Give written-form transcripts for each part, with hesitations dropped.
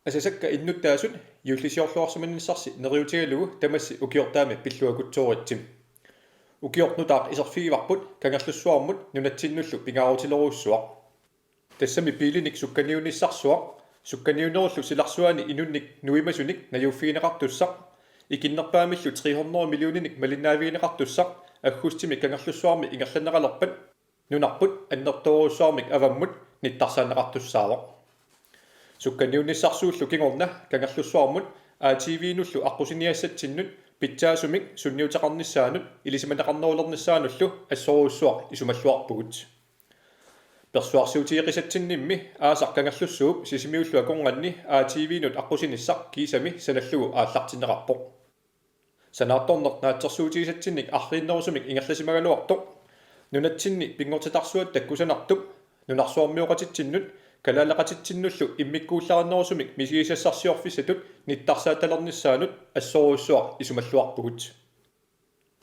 асасакка иннуттаасут юллисиорлуарсуманниссарси нериутигалугу тамасси укиортаами пиллуакутсооратсим укиортнутаақ исерфигиварпут кангерлуссуармут нунатсиннуллу пингаарутилоруссуақ тассами пилиник сукканиунниссарсуақ сукканиунеруллу силарсуани инунник нуимасуник наюуффигинеқартуссақ икиннерпаамиллу 300 миллиониник малиннаавигинеқартуссақ аггустими кангерлуссуарми ингерланералерпат нунарпут аннерторуссуармик аваммут ниттарсаанеқартуссаавақ сукканиунниссарсууллу кигорна кангерлуссуармут аативиинуллу аққусиниассатсиннут питсаасумик сунниутеқарниссаанут илисиманеқарнерулерниссаануллу ассоруссуақ исумаллуарпугут персуарсиутиеқисатсиннимми аасақ кангерлуссууп сисимиуллу аконганни аативиинут аққусиниссақ кисами саналлугу ааллартинеқарпоқ санаарторнер наатсерсуутигисатсинник арлииннерусумик ингерласимагалуартоқ нунатсинни пингортитарсуат таккусанартуп нунарсуармиоқатитсиннут калаалеқатитсиннуллу иммиккууллариннерусумик мисигисассарсиорфиссатут ниттарсааталерниссаанут ассоруссуақ исумаллуарпугут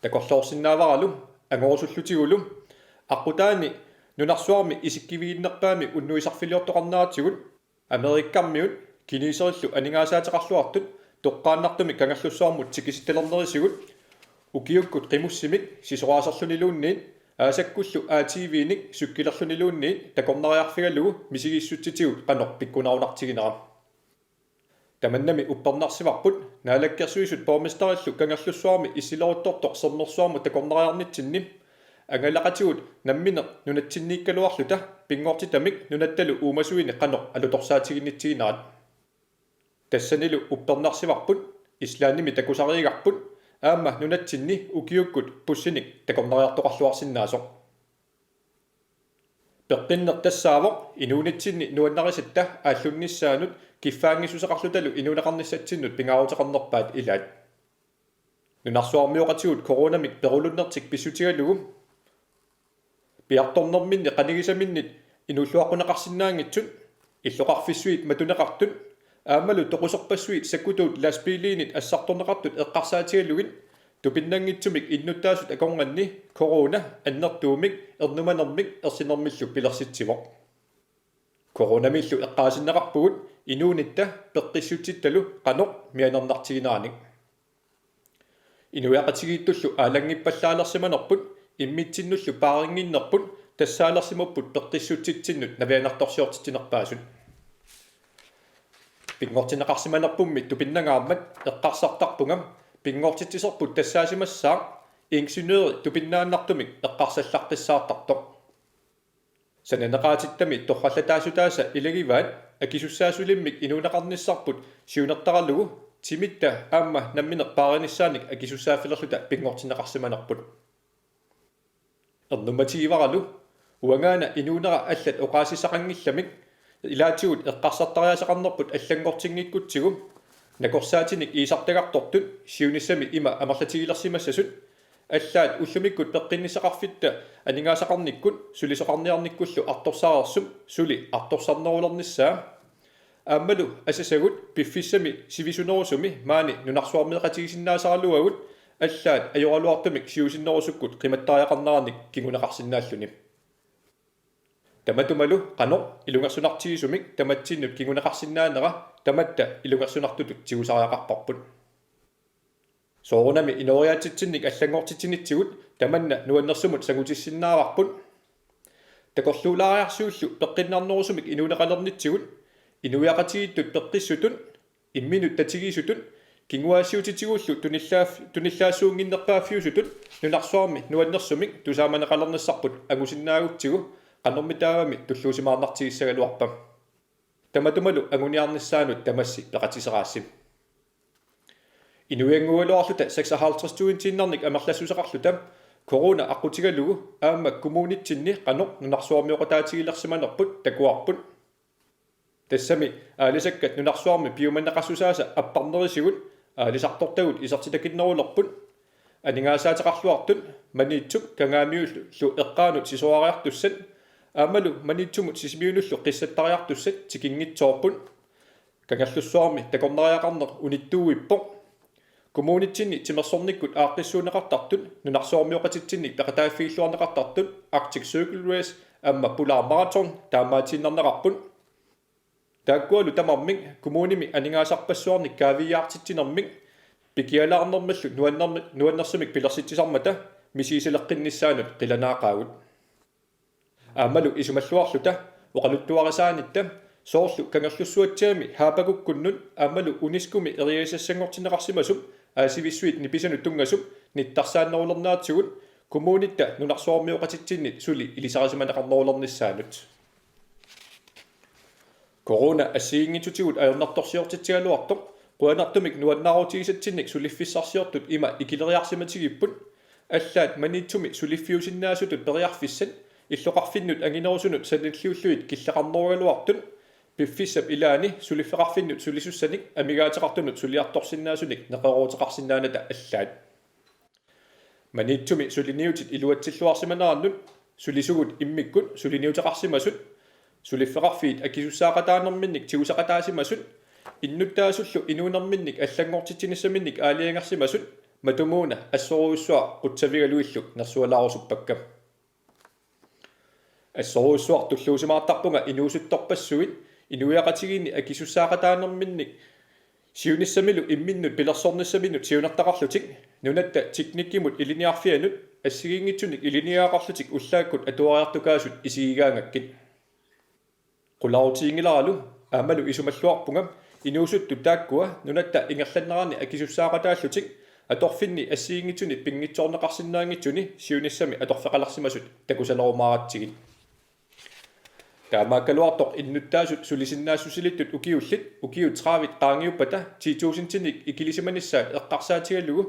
такорлоорсиннааваралу ангорусуллутигулу аққутаани нунарсуарми исиккивииннерпаами уннуисарфилиортоқарнаатигут америккармиут кинисериллу анигаасаатеқарлуартут тоққааннартуми кангерлуссуармут тикиситталернерисигут укиуккут қимуссимик сисораасерлунилуунниит аасаккуллу аативииник суккилерлунилуунниит такорнариарфигалугу мисигииссутситигут қанор пиккунаунартигинера таманнами уппернарсиварпут наалаккерсуисут поомистериллу кангерлуссуарми иссилоруттортоқ сернерсуарму такорнариарнитсинни ангалақатигут намминеқ нунатсиннииккалуарлута пингоортитамик нунатталу уумасуини қанор алуторсаатигиннитсигинаат тассанилу уппернарсиварпут ислаанними такусариигарпут аама нунатсинни укиуккут пуссиник такорнариартоқарлуарсинаасоқ пеққиннер тассаавоқ инуунитсинни нуаннарисатта ааллунниссаанут киффаангисусеқарлуталу инунеқарниссатсиннут пингаарутеқарнерпаат илаат нунарсуармиоқатигут коронамик перулуннертик писсутигалугу пиарторнерминни қанигисаминнит инуллуаққунеқарсинаангитсут иллоқарфиссуит матунеқартут аамалу тоқусерпассуит саккутуут ласпилиинит ассарторнеқартут эққарсаатигалугит тупиннангитсумик иннуттаасут аконганни корона аннертуумик ернуманермик ерсинермиллу пилерситсивоқ коронамиллу эққаасиннеқарпугут инуунитта пеққиссутситталу қаноқ мианернартигинааник инуяқатигииттуллу аалангиппаллаалерсиманерпут иммитсиннуллу паарингиннерпут тассаалерсимуппут пеққиссутситсиннут навианарторсиортитинерпаасут пингортинеқарсиманерпумми тупиннагаармат эққарсартарпугам пингортитсисерпут тассаасимассаа ингсинеери тупиннааннартумик эққарсаллартиссаартартоқ сананеқаатиттами торраллатаасутааса илагиваат акисуссаасулиммик инунеқарниссарпут сиунертаралугу тимитта аама намминеқ паариниссааник акисуссааффилерлута пингортинеқарсиманерпут ернуматигиваралу уангаана инунера аллат оқаасисақангилламик илаатигут эққарсартариасақарнерпут аллангортингиккутсигу накорсаатиник иисартагартортут сиунissami има амерлатигилерсимассасут аллаат уллумиккут пеққиннисақарфитта анигаасақарниккут сулисоқарниарниккуллу арторсаарерсум сули арторсарнерулерниссаа ааммалу асасагут пиффиссами сивисунерусуми маани нунарсуармеқатигисиннаасаралуагут аллаат ajorалуартумик сиусиннерусуккут қиматтариақарнераник кигунеқарсинааллуни таматумалу қано илунгерсунартигисумик таматсиннут кигунеқарсинаанера таматта илунгерсунартутут тигусариақарпарпут соорунами инориаатитсинник аллангортитсинитсигут таманна нуаннерсумут сагутиссиннааварпут такорлуулаариарсууллу пеққиннарнерусумик инунеқалернитсигут инуяқатигиттут пеққиссутун имминут татигисутун кингуаасиутитигууллу туниллаассуунгиннерпааффиусутут нунарсуарми нуаннерсумик тусааманеқалерниссарпут агусиннаагутсигу qannermitaavami tulluusimaarnartigissaгаluarpam tamatumalu anguniarnissaanut tamassi peqatiseraassim inuiangualuarluta 56 tiinnernik amerlassuseqarluta corona aqutigalugu aamma kommunitsinni qanoq nunarsuarmioqataatigilersimanerput takuarput tassami aalisakkat nunarsuarmi piumanneqassusaasa apparnerisigut aalisartortagut isertitakinnerulerput анигаасаатеқарлуартут маниитсук кангаамиуллу эққаанут сисуариартуссат аамалу маниитсумут сисимиунуллу қиссаттариартуссат тикингитсоорпут кангаллуссуарми такорнериақарнер униттууиппо коммунитсинни тимерсорниккут ааққиссуунеқартартут нунарсуармиоқатитсинник пеқатааффигиллуарнеқартартут Arctic Circle Race амма Polar Marathon таамаатиннарнеқарпут тааккуалу тамармик коммуними анингаасарпассуарник каавиаартитсинэрмик пикиалаарнэрмаллу нуаннэрсумик пилерситсисармата мисииселеққиннissaанут қиланаақаагут аамалу исумаллуарлута оқалуттуарисаанитта соорлу кангерлуссуатсаами хаапагуккуннут аамалу унискуми эриасассангортинеқарсимасуп аасивиссуит ниписану тунгасуп ниттарсааннерулернаатсугут коммунитта нунарсуармиоқатитсиннит сули илисарасиманеқарнерулерниссаанут корона ассиингитутигут аернарторсиортитсигалуартоқ quanartumik nuannarutigisatsinnik suliffiссарсиортут има икилериарсиматигиппут аллаат манитсуми сулиффиусиннаасутут периарфиссат иллоқарфиннут ангинерусунут саниллиуллуит киллеқарнеругалуартут пиффиссап илаани сулиффеқарфиннут сулисуссаник амигаатеқартунут сулиарторсиннаасуник неқеруутеқарсиннааната аллаат манитсуми сулиниутит илуатсиллуарсиманаарнут сулисугут иммиккут сулиниутеқарсимасут сулиффеқарфиит акисуссаақатаанерминник тигусақатаасимасут иннуттаасуллу инуунерминник аллангортитсиниссаминник аалиангарсимасут матумууна ассоруйуссуа қутсавигалуиллу нерсуалаарусуппакка ассоруйуссуар туллуусимаартарпунга инуусутторпассуит инуяқатигиинни акисуссаақатаанерминник сиуниссамилу имминнут пилерсорниссаминут сиунартақарлутик нунатта тикниккимут илиниарфианут ассигингитсуник илиниаақарлутик уллааккут атуариартукаасут исигигаангаккит qulaarutiingilaralu аамалу исумаллуарпунга инуусутту тааккуа нунатта ингерланнерани акисуссаақатааллутик аторфинни ассиингитсуни пингитсоорнеқарсинаангитсуни сиуниссами аторфеқаларсимасут такусалерумааратсигит таамааккалуартоқ иннуттаасут сулисиннаассусилиттут укиут траавит qaangiuppata 10000-тинник икилисиманиссаат эққарсаатигаллугу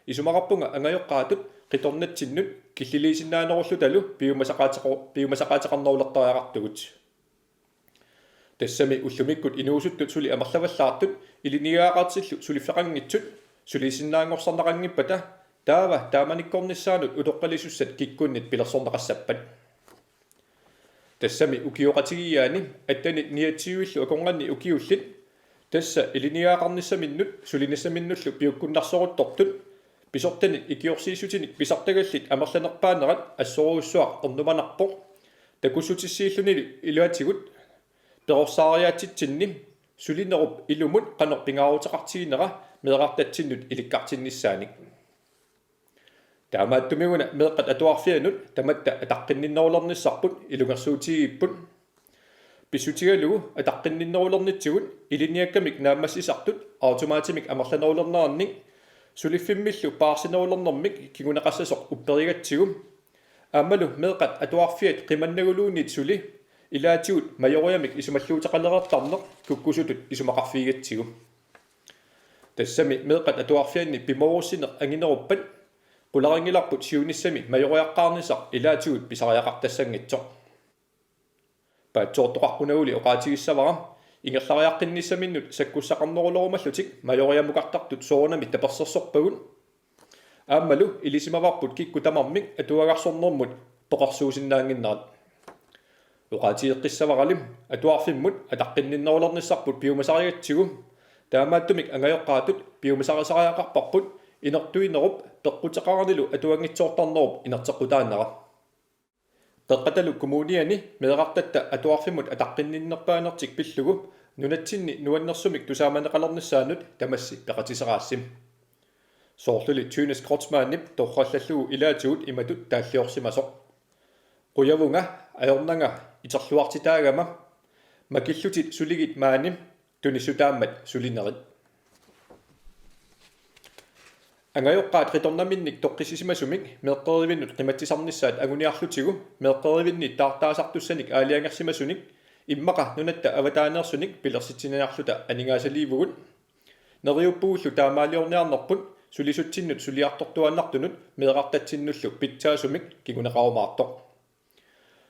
исумақарпунга ангайоққаатут қиторнатсиннут киллилисиннаанеруллуталу пиумасақаатеқарнерулертариақартугут тассами уллумиккут инуусуттут сули амерлаваллаартут илинигаақартиллу сулиффеқангитсут сулисиннаангорсарнақангиппата таава тааманиккорниссаанут утоққалисуссат киккуннит пилерсорнеқассаппат тассами укиоқатигияани аттанит ниатсиуиллу аконганни укиуллит тасса илинигаақарниссаминнут сулиниссаминнуллу пиуккуннарсоруттортут писортанит икиорсиисутиник писартагаллит амерланерпаанерат ассоруйуссуақ орнуманарпоқ такуссутиссииллунили илуатигут перорсаариатитсинни сулинеруп илумут канерпингаарутеқартигинера меэқартатсиннут иликкартинниссааник таамааттумигуна меэқат атуарфианут таматта атаққинниннерулерниссарпут илунгерсуутигиппут писсутигалугу атаққинниннерулернитсигут илиниаккамик нааммассисартут автоматимик амерланерулернерник сулиффиммиллу паарсинерулернэрмик кигунеқассасоқ упперигатсигу аамалу меэқат атуарфиат қиманнагулуунит сули илаатигут майориамик исумаллуутеқалерертарнеқ куккусутут исумақарфигатсигу тассами меэқат атуарфианни пиморуссинеқ ангинеруппат qularingillarput siunisami majoриаққарнисар илаатигут писариақартассангитсоқ паатсоортоқарпунагули оqaатигиссавара ингерлариаққинниссаминнут саккуссақарнерулерумаллутик маjoриамукартартут соонами таперсерсорпагут ааммалу илисимаварпут кикку тамармик атуагарсорнэрмут поқарсуусиннаангиннерат оqaатигеққиссаваралим атуарфиммут атаққинниннерулерниссарпут пиумасариатсигу таамааттумик ангайоққаатут пиумасарисариақарпарпут инертуинеруп пеққутеқарнилу атуангитсоортарнеруп инертеққутааннера пеққаталу коммуниани меэқартатта атуарфиммут атаққинниннерпаанертик пиллугу нунатсинни нуаннерсумик тусааманеқалерниссаанут тамасси пеқатисераассим соорлули тюнес кротсмааннип торраллаллугу илаатигут иматут тааллиорсимасоқ қуявунга аёрнанга итерлуартитаагама макиллутит сулигит мааним тунисутааммат сулинерит ангайоққаат риторнаминник тоққисисимасумик меэққеривиннут қиматсисарниссаат агуниарлутигу меэққеривинни таартаасартуссаник аалиангерсимасуник иммақа нунатта аватаанерсуник пилерситсинаарлута анингаасаливугут нериуппууллу таамаалиорниарнерпут сулисутсиннут сулиартортуаннартунут меэқартатсиннуллу питсаасумик кигунеқарумаартоқ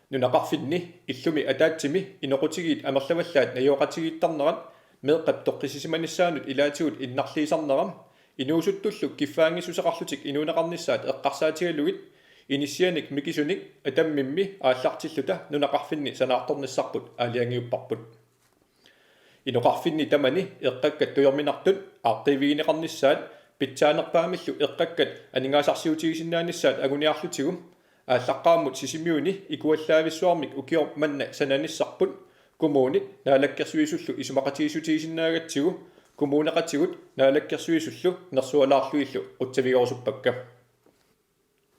нунақарфинни иллуми атаатсими инеқутигиит амерлаваллаат наёоқатигииттарнерат меэққап тоққисисиманиссаанут илаатигут иннарлиисарнерам инуусуттуллу киффаангисусеқарлутик инуунеқарниссаат эққарсаатигалугит инисианик микисуник атаммимми ааллартиллута нунақарфинни санаарторниссарпут аалиангиуппарпут инуқарфинни тамани эққаккат туйорминартут аартивигинеқарниссаат питсаанерпаамиллу эққаккат анингаасарсиутигисиннааниссаат агуниарлутигум ааллаққааммут сисимиуни икуаллаависсуармик укиор манна сананиссарпут kommunit naalakkersuisullu isumaqatiisutiisinnaaгаtsigu kommuneqatigut naalakkersuisullu nersualaarluillu utsavigorsuppakka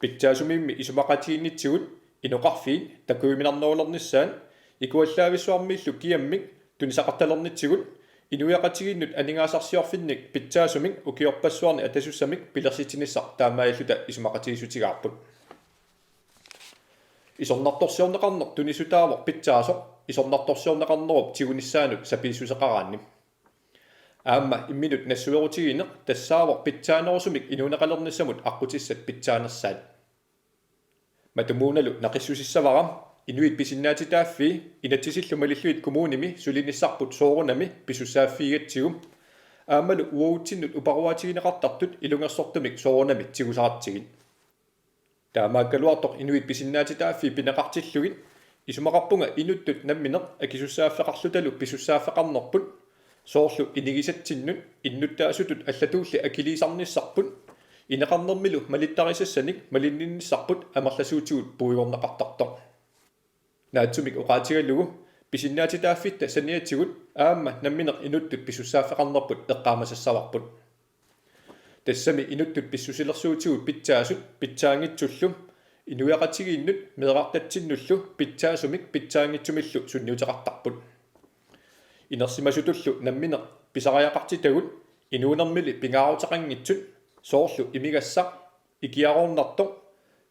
pitsaasumimmi isumaqatiinnitsigut inoqarfiin takuiminarnoolernissaан ikuallaavisuarmiillu kiammik tunisaqartalernitsigut inuiaqatiginnut aningaasarsiorfinnik pitsaasumik ukiorpassuarni atasussamik pilersitinisaq taamaailluta isumaqatiisutigaarput isornartorsiorneqarner tunisutaavor pitsaasoq isornartorsiorneqarnerup tigunissaanut sapiissuseqaraanni aamma imminut nassuerutigineq tassaavor pitsaanersumik inuneqalernissamut aqqutissat pitsaanersaat matumuunalu naqissusissavaram inuit pisinnaatitaaffi inatsisillumalilluit kommunimi sulinissarput soorunami pisussaaffiigatsigu aammalu uoutinnut uparuatigineqartartut ilungersortumik soorunami tigusaratsigit taamaakkaluartoq inuit pisinnaatitaaffi pineqartillugit isumaqarpunga inuttut nammineq akisussaaffeqarlutalu pisussaafeqarnerput soorlu inigisattinnut innuttaasutut allatuulli akiliisarnissarput ineqarnermilu malittarisassanik malinninnissarput amerlasuutigut puigorneqartartoq naatsumik uqaatigallugu pisinnaatitaafitta saniatsigut aamma nammineq inuttut pisussaafeqarnerput eqqaamasassararput тассами инуттут писсусилерсуутигут питсаасут питсаангитсуллу инуяqatigiinnut меэqartatsinнуллу питсаасумик питсаангитсумиллу сунниутеqartarput инерсимасутуллу намминеq писариақартитагут инуунермили пингаарутеқангитсут соорлу имигассақ икиарорнартоқ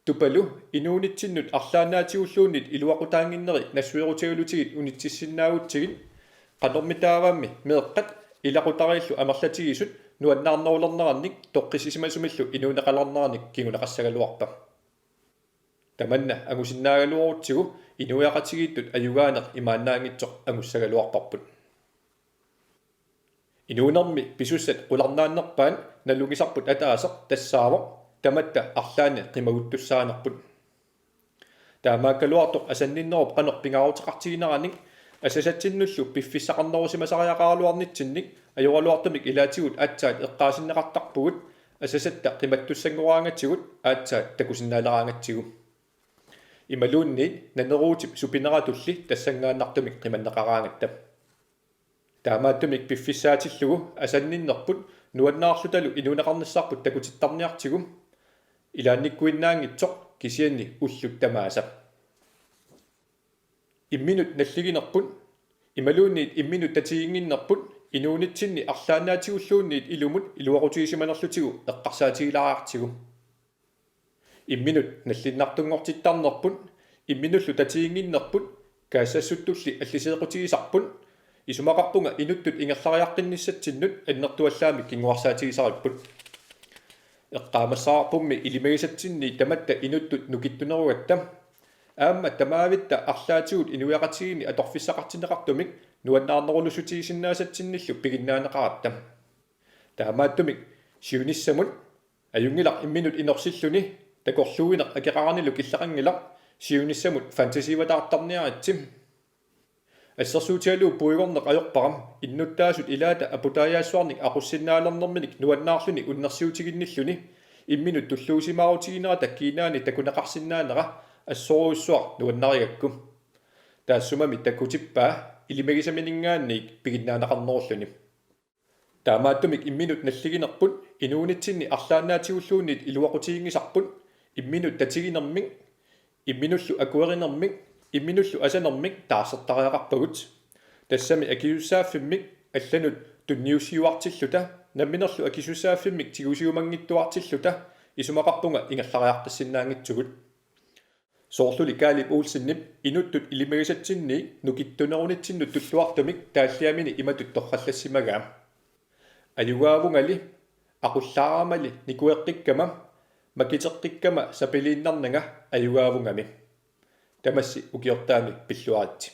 тупалу инуунитсиннут арлаанаатигуллууннит илуақутаангиннери нассуерутигалутигит унитсиссиннаагутсигит qanормитааваамми меэққат илақутариллу амерлатигисут нуаннаарнерулернеранник тоққисисимасумиллу инуунеқалернераник кигунеқассагалуарпа таманна агусиннаагалуарутсигу инуяқатигииттут аюгаанеқ имааннаангитсоқ агуссагалуарпарпут инуунерми писуссат қуларнааннерпаан налугисарпут атаасеқ тассаавоқ таматта арлаани қимагуттуссаанерпут таамааккалуартоқ асанниннеруп қанерпингаарутеқартигинераник асасатсиннуллу пиффисақарнерусимасариақаалуарнитсинник ajorluartumik ilaatigut aatsaat eqqaasinneqartarpugut asasatта qimattussanguraangatigut aatsaat takusinnaalaaraangatsigu imaluunni naneruutip supineratulli tassangaannartumik qimanneqaraangatta taamaattumik piffissaatillugu asanninnerput nuannaarlutalu inuneqarnissarput takutittarniartigu ilaannikkuinnaangitsoq kisianni ulluttamaasa imminut nalliginerput imaluunniit imminut tatiginginnerput inuunitsinni арлаанаатигуллуунниит илумут илуарутигисиманерлутигу эққарсаатигилараартигу имминут наллиннартунгортиттарнерпут имминуллу татигингиннерпут каассассуттулли аллисеэқутигисарпут исумақарпунга инуттут ингерлариаққинниссатсиннут аннертуаллаами кингуарсаатигисариппут эққаамассаарпумми илимагисатсинни таматта инуттут нукиттунеругатта аама тамаавитта арлаатигут инуяқатигини аторфиссақартинеқартумик нуаннаарнерулусутигисиннаасатсинниллу пигиннаанеқаратта таамааттумик сиуниссамут аюнгилақ имминут инерсиллуни такорлуинеқ акеқарнилу киллақангилақ сиуниссамут фантасиватаартарниаратсим ассерсуутиалуу пуигорнеқ ajorparam иннуттаасут илаата апутаяассуарник ақуссиннаалернэрминик нуаннаарлуни уннерсиутигинниллуни имминут туллуусимаарутигинера таккинаани такунеқарсиннаанера ассоруйссуар нуаннаригакку таассумами таккутиппаа илимагисаминингаанник пигиннаанеқарнеруллуни таамааттумик имминут наллигинерпут инуунитсинни арлаанаатигуллууннит илуақутигингисарпут имминут татигинермик имминуллу акуеринермик имминуллу асанермик таарсертариақарпагут тассами акиуссааффиммик алланут тунниусиуартиллута намминерлу акисуссааффиммик тигусиумангиттуартиллута исумақарпунга ингаллариартассиннаангитсугут соорлули каалип уулсиннип инуттут илимагисатсинни нукиттунерунитсиннут туллуартумик тааллиамини иматут торраллассимагаа аюгаавунгали aqullaaramali nikueqqikkama makiteqqikkama sapiliinnarnanga аюгаавунгами тамасси укиортаами пиллуаратти